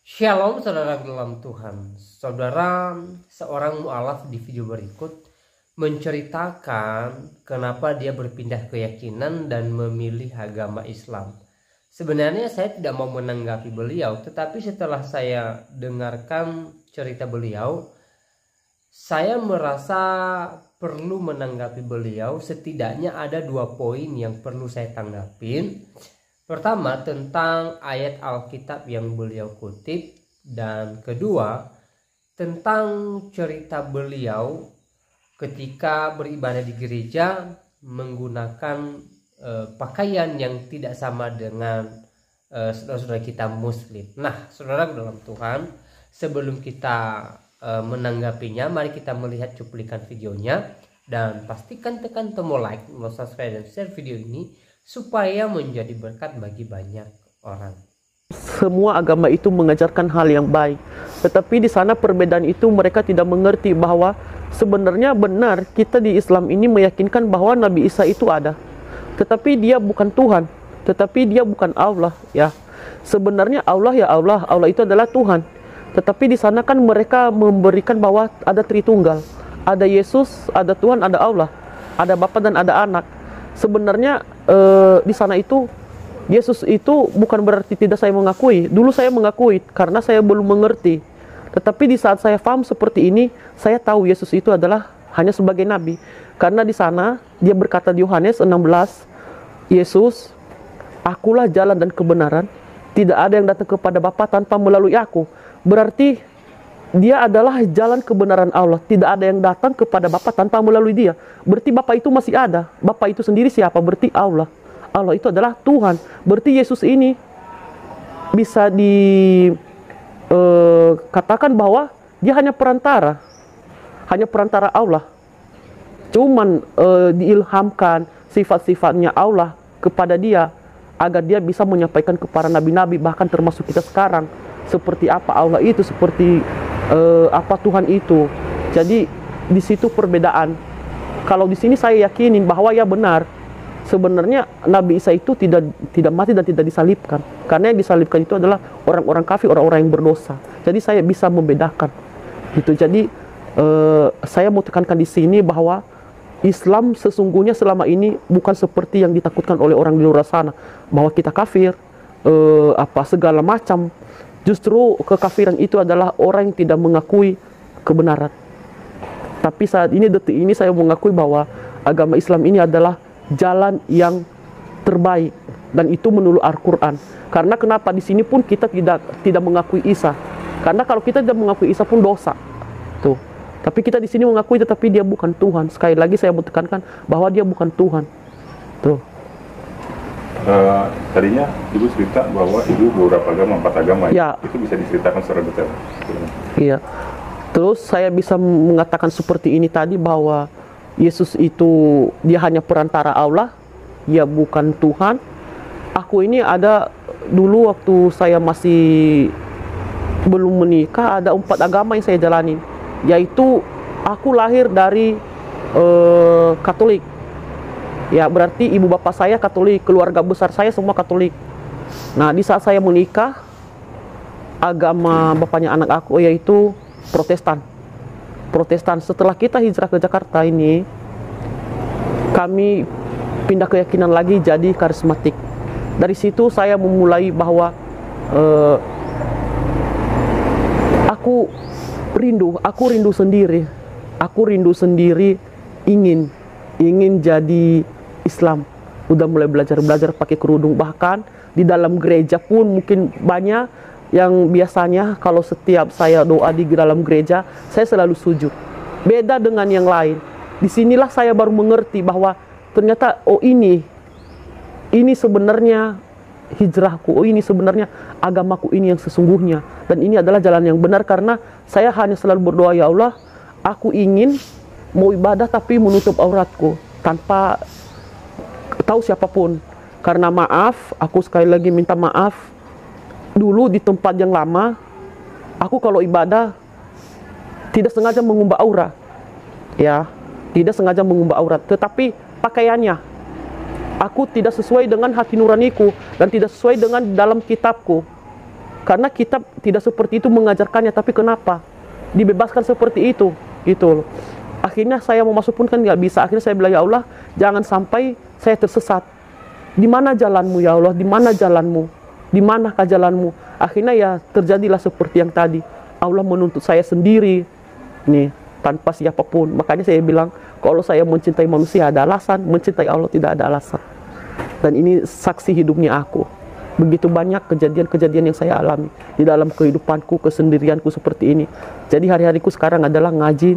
Shalom saudara dalam Tuhan. Saudara, seorang mu'alaf di video berikut menceritakan kenapa dia berpindah keyakinan dan memilih agama Islam. Sebenarnya saya tidak mau menanggapi beliau, tetapi setelah saya dengarkan cerita beliau, saya merasa perlu menanggapi beliau. Setidaknya ada 2 poin yang perlu saya tanggapin. Pertama, tentang ayat Alkitab yang beliau kutip, dan kedua, tentang cerita beliau ketika beribadah di gereja menggunakan pakaian yang tidak sama dengan saudara-saudara kita Muslim. Nah, saudara dalam Tuhan, sebelum kita menanggapinya, mari kita melihat cuplikan videonya dan pastikan tekan tombol like, subscribe, dan share video ini supaya menjadi berkat bagi banyak orang. Semua agama itu mengajarkan hal yang baik, tetapi di sana perbedaan itu mereka tidak mengerti bahwa sebenarnya benar kita di Islam ini meyakinkan bahwa Nabi Isa itu ada, tetapi dia bukan Tuhan, tetapi dia bukan Allah ya. Sebenarnya Allah ya Allah itu adalah Tuhan, tetapi di sana kan mereka memberikan bahwa ada Tritunggal, ada Yesus, ada Tuhan, ada Allah, ada Bapa dan ada Anak. Sebenarnya di sana itu Yesus itu bukan berarti tidak saya mengakui. Dulu saya mengakui karena saya belum mengerti. Tetapi di saat saya paham seperti ini, saya tahu Yesus itu adalah hanya sebagai nabi. Karena di sana dia berkata di Yohanes 16, Yesus, akulah jalan dan kebenaran. Tidak ada yang datang kepada Bapa tanpa melalui aku. Berarti dia adalah jalan kebenaran Allah. Tidak ada yang datang kepada Bapa tanpa melalui dia. Berarti Bapa itu masih ada. Bapa itu sendiri siapa? Berarti Allah. Allah itu adalah Tuhan. Berarti Yesus ini bisa dikatakan bahwa dia hanya perantara. Hanya perantara Allah. Cuman diilhamkan sifat-sifatnya Allah kepada dia agar dia bisa menyampaikan kepada nabi-nabi, bahkan termasuk kita sekarang, seperti apa Allah itu, seperti apa Tuhan itu. Jadi di situ perbedaan. Kalau di sini saya yakinin bahwa ya benar, sebenarnya Nabi Isa itu tidak mati dan tidak disalibkan, karena yang disalibkan itu adalah orang-orang kafir, orang-orang yang berdosa. Jadi saya bisa membedakan gitu. Jadi saya mau tekankan di sini bahwa Islam sesungguhnya selama ini bukan seperti yang ditakutkan oleh orang di luar sana, bahwa kita kafir, segala macam. Justru kekafiran itu adalah orang yang tidak mengakui kebenaran. Tapi saat ini, detik ini, saya mengakui bahwa agama Islam ini adalah jalan yang terbaik, dan itu menurut Al-Quran. Karena kenapa di sini pun kita tidak mengakui Isa? Karena kalau kita tidak mengakui Isa pun dosa. Tuh. Tapi kita di sini mengakui, tetapi dia bukan Tuhan. Sekali lagi saya mau tekankan bahwa dia bukan Tuhan. Tuh. Tadinya Ibu cerita bahwa Ibu beberapa agama, 4 agama ya. Itu bisa diceritakan secara detail. Iya. Terus saya bisa mengatakan seperti ini tadi, bahwa Yesus itu dia hanya perantara Allah, dia bukan Tuhan. Aku ini ada dulu waktu saya masih belum menikah, ada 4 agama yang saya jalani, yaitu aku lahir dari Katolik. Ya, berarti ibu bapak saya Katolik, keluarga besar saya semua Katolik. Nah, di saat saya menikah, agama bapaknya anak aku yaitu Protestan. Setelah kita hijrah ke Jakarta ini, kami pindah keyakinan lagi jadi karismatik. Dari situ saya memulai bahwa aku rindu sendiri ingin jadi Islam. Udah mulai belajar pakai kerudung, bahkan di dalam gereja pun mungkin banyak yang biasanya kalau setiap saya doa di dalam gereja, saya selalu sujud. Beda dengan yang lain. Disinilah saya baru mengerti bahwa ternyata ini sebenarnya hijrahku, ini sebenarnya agamaku ini yang sesungguhnya, dan ini adalah jalan yang benar. Karena saya hanya selalu berdoa, ya Allah, aku ingin mau ibadah tapi menutup auratku tanpa tahu siapapun. Karena maaf, aku sekali lagi minta maaf, dulu di tempat yang lama, aku kalau ibadah tidak sengaja mengumbar aurat. Ya, tidak sengaja mengumbar aurat, tetapi pakaiannya aku tidak sesuai dengan hati nuraniku dan tidak sesuai dengan dalam kitabku. Karena kita tidak seperti itu mengajarkannya, tapi kenapa dibebaskan seperti itu gitu loh. Akhirnya saya mau masuk pun kan nggak bisa. Akhirnya saya bilang, ya Allah, jangan sampai saya tersesat. Di mana jalanmu ya Allah? Di mana jalanmu? Di manakah jalanmu? Akhirnya ya terjadilah seperti yang tadi. Allah menuntut saya sendiri nih, tanpa siapapun. Makanya saya bilang, kalau saya mencintai manusia ada alasan, mencintai Allah tidak ada alasan. Dan ini saksi hidupnya aku. Begitu banyak kejadian-kejadian yang saya alami di dalam kehidupanku, kesendirianku seperti ini. Jadi hari-hariku sekarang adalah ngaji,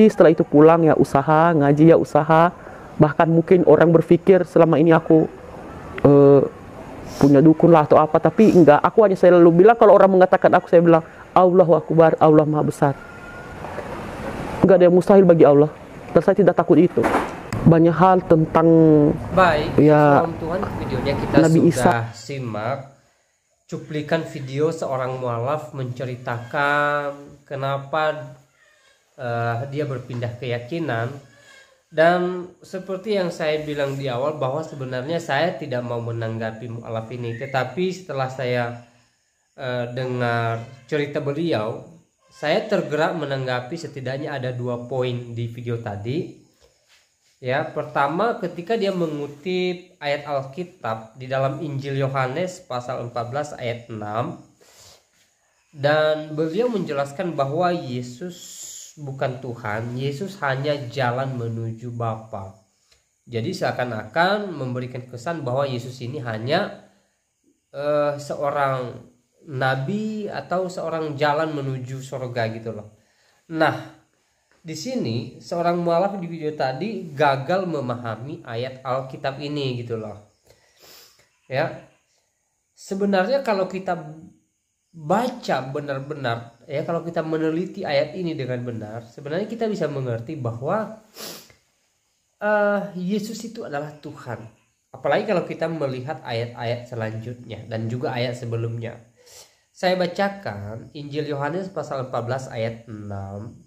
setelah itu pulang ya usaha, ngaji ya usaha. Bahkan mungkin orang berpikir selama ini aku punya dukun lah atau apa, tapi enggak. Aku hanya selalu bilang, kalau orang mengatakan aku, saya bilang Allahu Akbar, Allah Maha Besar. Enggak ada yang mustahil bagi Allah, dan saya tidak takut itu. Banyak hal tentang ya Tuhan, videonya kita Nabi sudah simak cuplikan video seorang mualaf menceritakan kenapa dia berpindah keyakinan. Dan seperti yang saya bilang di awal, bahwa sebenarnya saya tidak mau menanggapi mualaf ini, tetapi setelah saya dengar cerita beliau, saya tergerak menanggapi setidaknya ada 2 poin di video tadi. Ya, pertama ketika dia mengutip ayat Alkitab di dalam Injil Yohanes pasal 14 ayat 6, dan beliau menjelaskan bahwa Yesus bukan Tuhan, Yesus hanya jalan menuju Bapa. Jadi seakan-akan memberikan kesan bahwa Yesus ini hanya seorang nabi atau seorang jalan menuju surga gitu loh. Nah, di sini seorang mualaf di video tadi gagal memahami ayat Alkitab ini gitu loh. Ya. Sebenarnya kalau kita baca benar-benar, ya, kalau kita meneliti ayat ini dengan benar, sebenarnya kita bisa mengerti bahwa Yesus itu adalah Tuhan. Apalagi kalau kita melihat ayat-ayat selanjutnya dan juga ayat sebelumnya. Saya bacakan Injil Yohanes pasal 14 ayat 6.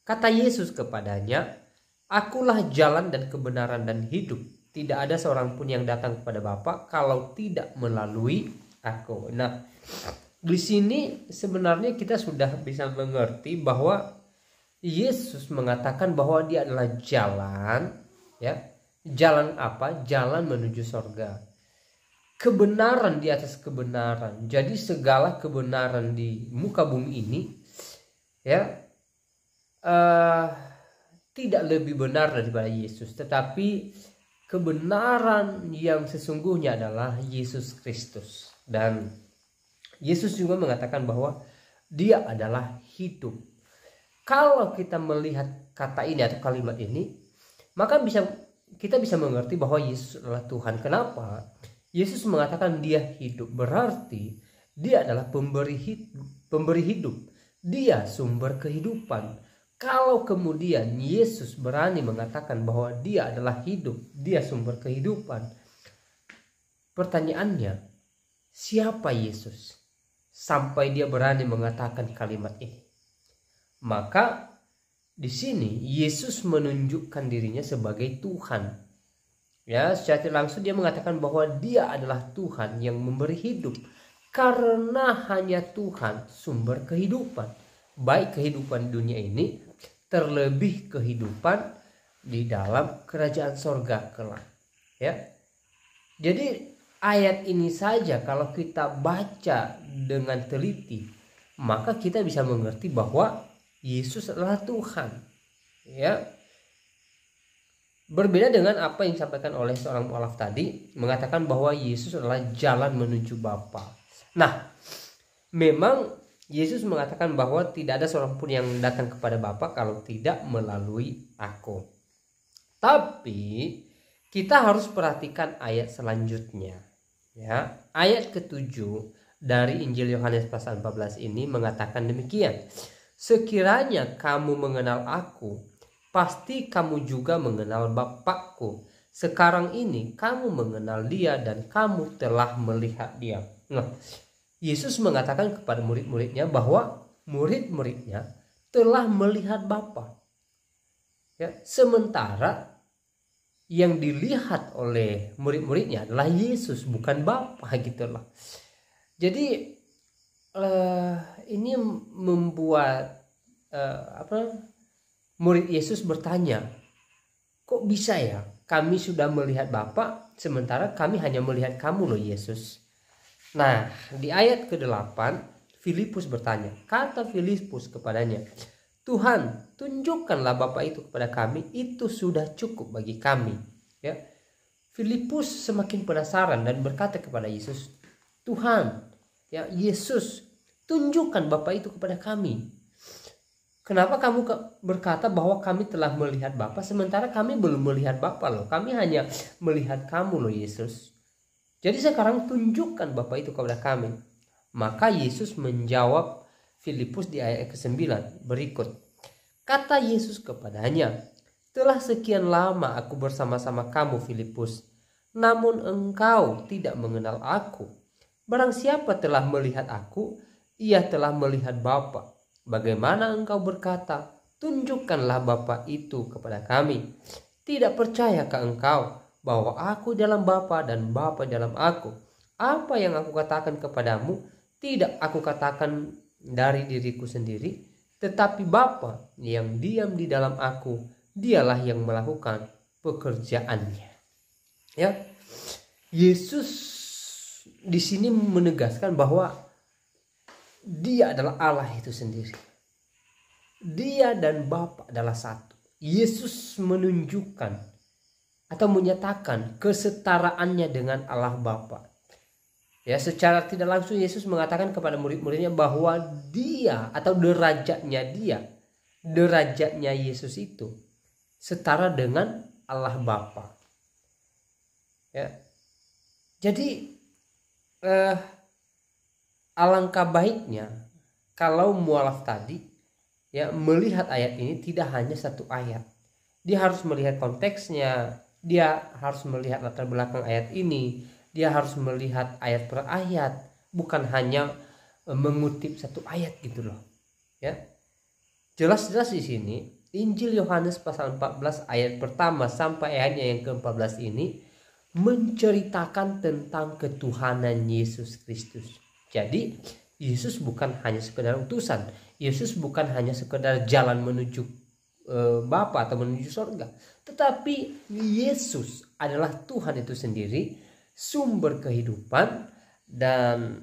Kata Yesus kepadanya, "Akulah jalan dan kebenaran dan hidup. Tidak ada seorang pun yang datang kepada Bapa kalau tidak melalui Aku." Nah, di sini sebenarnya kita sudah bisa mengerti bahwa Yesus mengatakan bahwa dia adalah jalan, ya. Jalan apa? Jalan menuju surga. Kebenaran di atas kebenaran. Jadi segala kebenaran di muka bumi ini, ya, tidak lebih benar daripada Yesus, tetapi kebenaran yang sesungguhnya adalah Yesus Kristus. Dan Yesus juga mengatakan bahwa dia adalah hidup. Kalau kita melihat kata ini atau kalimat ini, maka kita bisa mengerti bahwa Yesus adalah Tuhan. Kenapa? Yesus mengatakan dia hidup, berarti dia adalah pemberi hidup. Dia sumber kehidupan. Kalau kemudian Yesus berani mengatakan bahwa dia adalah hidup, dia sumber kehidupan, pertanyaannya, siapa Yesus sampai dia berani mengatakan kalimat ini? Maka di sini Yesus menunjukkan dirinya sebagai Tuhan. Ya, secara langsung dia mengatakan bahwa dia adalah Tuhan yang memberi hidup, karena hanya Tuhan sumber kehidupan, baik kehidupan dunia ini, terlebih kehidupan di dalam kerajaan sorga kelak. Ya, jadi ayat ini saja kalau kita baca dengan teliti, maka kita bisa mengerti bahwa Yesus adalah Tuhan. Ya, berbeda dengan apa yang disampaikan oleh seorang mualaf tadi, mengatakan bahwa Yesus adalah jalan menuju Bapa. Nah, memang Yesus mengatakan bahwa tidak ada seorang pun yang datang kepada Bapa kalau tidak melalui Aku. Tapi kita harus perhatikan ayat selanjutnya. Ya, ayat ke-7 dari Injil Yohanes pasal 14 ini mengatakan demikian. "Sekiranya kamu mengenal Aku, pasti kamu juga mengenal Bapakku. Sekarang ini kamu mengenal Dia dan kamu telah melihat Dia." Nah, Yesus mengatakan kepada murid-muridnya bahwa murid-muridnya telah melihat Bapa. Ya, sementara yang dilihat oleh murid-muridnya adalah Yesus, bukan Bapa gitu loh. Jadi ini membuat murid Yesus bertanya, kok bisa ya kami sudah melihat Bapa sementara kami hanya melihat kamu loh Yesus. Nah, di ayat ke-8 Filipus bertanya, kata Filipus kepadanya, Tuhan, tunjukkanlah Bapa itu kepada kami, itu sudah cukup bagi kami. Ya, Filipus semakin penasaran dan berkata kepada Yesus, Tuhan, ya Yesus, tunjukkan Bapa itu kepada kami. Kenapa kamu berkata bahwa kami telah melihat Bapa sementara kami belum melihat Bapa loh? Kami hanya melihat kamu loh Yesus. Jadi sekarang tunjukkan Bapa itu kepada kami. Maka Yesus menjawab Filipus di ayat ke-9 berikut. Kata Yesus kepadanya, telah sekian lama aku bersama-sama kamu Filipus, namun engkau tidak mengenal aku. Barang siapa telah melihat aku, ia telah melihat Bapa. Bagaimana engkau berkata, tunjukkanlah Bapa itu kepada kami? Tidak percayakah engkau bahwa aku dalam Bapa dan Bapa dalam aku? Apa yang aku katakan kepadamu, tidak aku katakan dari diriku sendiri, tetapi Bapa yang diam di dalam aku, dialah yang melakukan pekerjaannya. Ya, Yesus di sini menegaskan bahwa Dia adalah Allah itu sendiri. Dia dan Bapa adalah satu. Yesus menunjukkan atau menyatakan kesetaraannya dengan Allah Bapa. Ya, secara tidak langsung Yesus mengatakan kepada murid-muridnya bahwa Dia atau derajatnya Yesus itu setara dengan Allah Bapa. Ya. Jadi alangkah baiknya kalau mualaf tadi ya melihat ayat ini tidak hanya satu ayat. Dia harus melihat konteksnya, dia harus melihat latar belakang ayat ini, dia harus melihat ayat per ayat, bukan hanya mengutip satu ayat gitu loh. Ya. Jelas-jelas di sini Injil Yohanes pasal 14 ayat pertama sampai ayatnya yang ke-14 ini menceritakan tentang ketuhanan Yesus Kristus. Jadi Yesus bukan hanya sekedar utusan, Yesus bukan hanya sekedar jalan menuju Bapa atau menuju surga, tetapi Yesus adalah Tuhan itu sendiri, sumber kehidupan, dan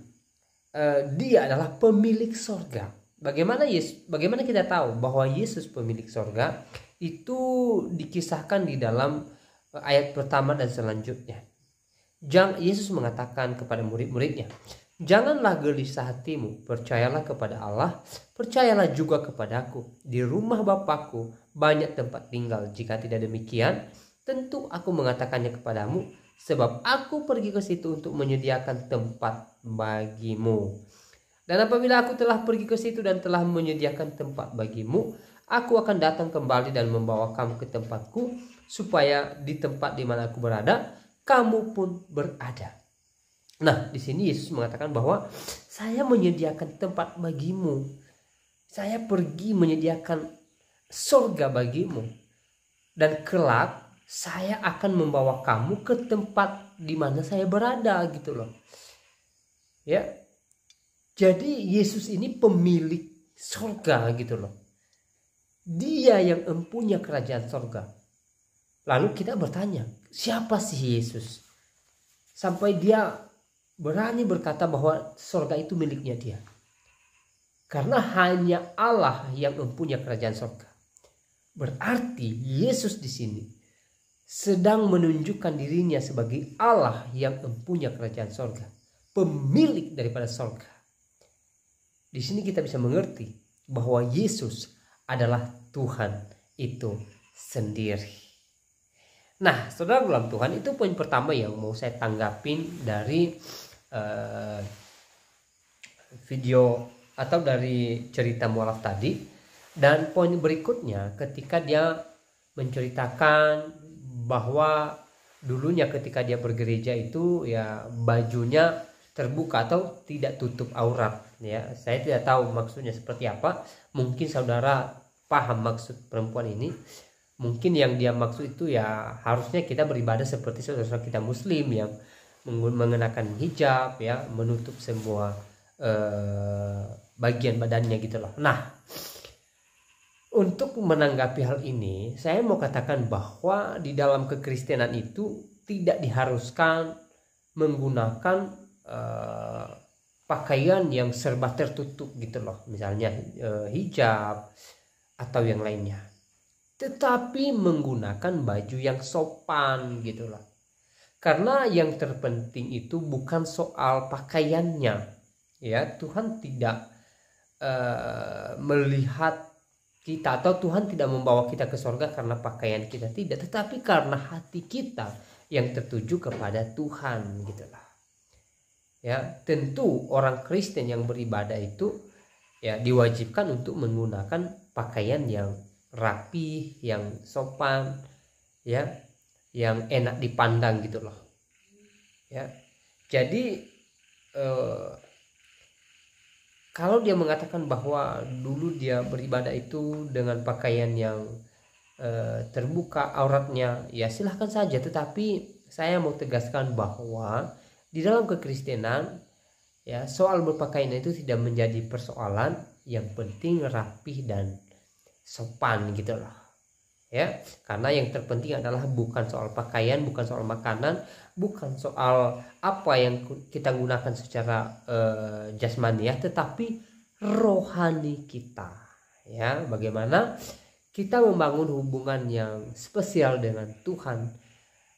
Dia adalah pemilik surga. Bagaimana kita tahu bahwa Yesus pemilik surga? Itu dikisahkan di dalam ayat pertama dan selanjutnya. Yesus mengatakan kepada murid-muridnya, janganlah gelisah hatimu, percayalah kepada Allah, percayalah juga kepadaku. Di rumah Bapakku banyak tempat tinggal. Jika tidak demikian, tentu aku mengatakannya kepadamu, sebab aku pergi ke situ untuk menyediakan tempat bagimu. Dan apabila aku telah pergi ke situ dan telah menyediakan tempat bagimu, aku akan datang kembali dan membawa kamu ke tempatku, supaya di tempat di mana aku berada, kamu pun berada. Nah, di sini Yesus mengatakan bahwa saya menyediakan tempat bagimu. Saya pergi menyediakan surga bagimu. Dan kelak saya akan membawa kamu ke tempat di mana saya berada gitu loh. Ya. Jadi Yesus ini pemilik surga gitu loh. Dia yang mempunyai kerajaan surga. Lalu kita bertanya, siapa sih Yesus? Sampai dia berani berkata bahwa surga itu miliknya dia. Karena hanya Allah yang mempunyai kerajaan surga. Berarti Yesus di sini sedang menunjukkan dirinya sebagai Allah yang mempunyai kerajaan surga, pemilik daripada surga. Di sini kita bisa mengerti bahwa Yesus adalah Tuhan itu sendiri. Nah, saudara dalam Tuhan, itu poin pertama yang mau saya tanggapin dari video atau dari cerita mualaf tadi. Dan poin berikutnya ketika dia menceritakan bahwa dulunya ketika dia bergereja itu ya bajunya terbuka atau tidak tutup aurat ya. Saya tidak tahu maksudnya seperti apa. Mungkin saudara paham maksud perempuan ini. Mungkin yang dia maksud itu ya harusnya kita beribadah seperti saudara kita muslim yang mengenakan hijab ya, menutup semua bagian badannya gitu loh. Nah, untuk menanggapi hal ini, saya mau katakan bahwa di dalam kekristenan itu tidak diharuskan menggunakan pakaian yang serba tertutup gitu loh, misalnya hijab atau yang lainnya, tetapi menggunakan baju yang sopan gitu loh. Karena yang terpenting itu bukan soal pakaiannya, ya. Tuhan tidak melihat kita, atau Tuhan tidak membawa kita ke surga karena pakaian kita, tidak, tetapi karena hati kita yang tertuju kepada Tuhan gitulah. Ya, tentu orang Kristen yang beribadah itu ya diwajibkan untuk menggunakan pakaian yang rapi, yang sopan, ya, yang enak dipandang gitu loh. Ya. Jadi kalau dia mengatakan bahwa dulu dia beribadah itu dengan pakaian yang terbuka auratnya, ya silahkan saja. Tetapi saya mau tegaskan bahwa di dalam kekristenan, ya, soal berpakaian itu tidak menjadi persoalan. Yang penting rapih dan sopan gitu loh. Ya, karena yang terpenting adalah bukan soal pakaian, bukan soal makanan, bukan soal apa yang kita gunakan secara jasmaniah, tetapi rohani kita. Ya, bagaimana kita membangun hubungan yang spesial dengan Tuhan,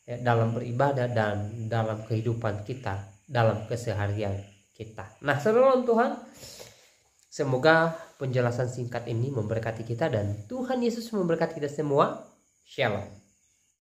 ya, dalam beribadah dan dalam kehidupan kita, dalam keseharian kita. Nah, saudara Tuhan, semoga penjelasan singkat ini memberkati kita dan Tuhan Yesus memberkati kita semua. Shalom.